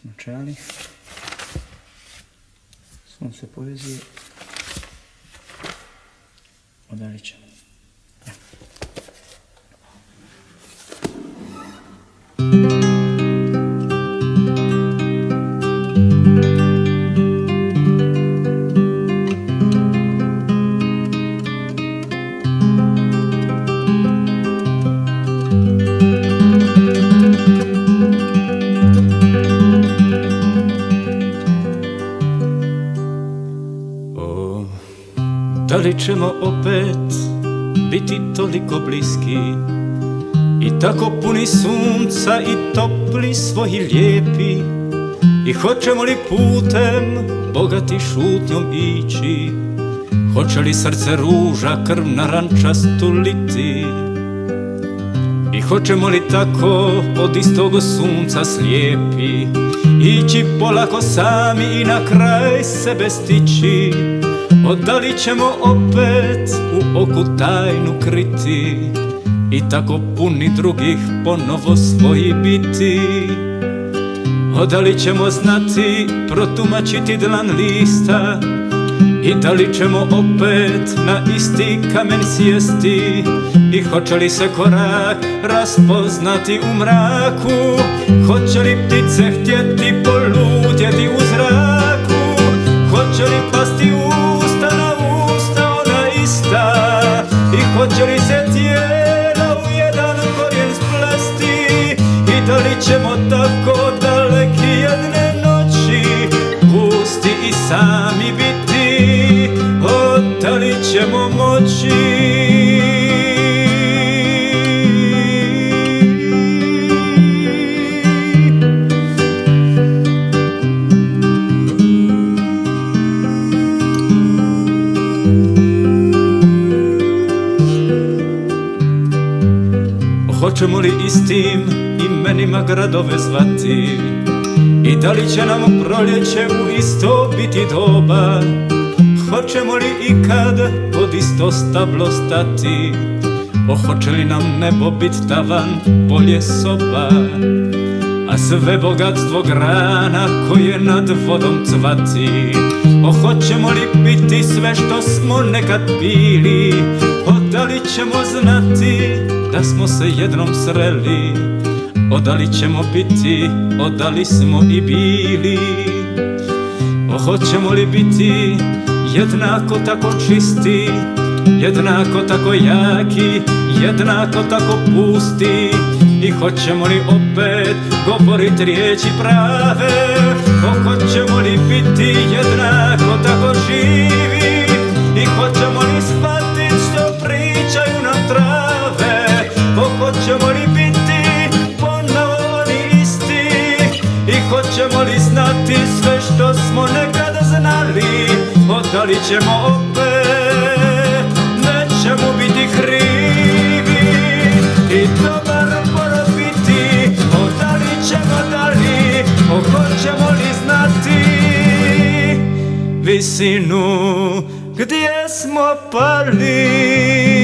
smo čeli. Sunce poezije. Odalit ćemo. Da li ćemo opet biti toliko bliski i tako puni sunca i topli svoji lijepi, i hoćemo li putem bogati šutnjom ići, hoće li srce ruža krv narančastu liti, i hoćemo li tako od istog sunca slijepi ići polako sami i na kraj sebe stići. Da li ćemo opet u oku tajnu kriti i tako puni drugih ponovo svoji biti? Da li ćemo znati protumačiti dlan lista i da li ćemo opet na isti kamen sjesti? I hoće li se korak raspoznati u mraku? Hoće li ptice htjeti poludjeti u zraku? Hoće li pasti usta na usta ona ista? I hoće li se tijela u jedan korijen splesti? I da li ćemo tako daleki jedne noći pusti i sami biti? Da li ćemo moći? Hoćemo li istim imenima gradove zvati i da li će nam proljeće u isto biti doba? Hoćemo li ikad pod isto stablo stati? Hoće li nam nebo bit tavan, polje soba, a sve bogatstvo grana koje nad vodom cvati? Hoćemo li biti sve što smo nekad bili? Da li ćemo znati da smo se jednom sreli? Da li ćemo biti, da li smo i bili? Hoćemo li biti jednako tako čisti, jednako tako jaki, jednako tako pusti? I hoćemo li opet govorit riječi prave? Hoćemo li biti jednako tako živi? I hoćemo li shvatit što pričaju nam trave? Hoćemo li biti ponovo oni isti? I hoćemo li znati sve što smo nekada znali? Da li ćemo opet, nećemo biti krivi i dobar porobiti? Da li ćemo, da li, hoćemo li znati visinu gdje smo pali?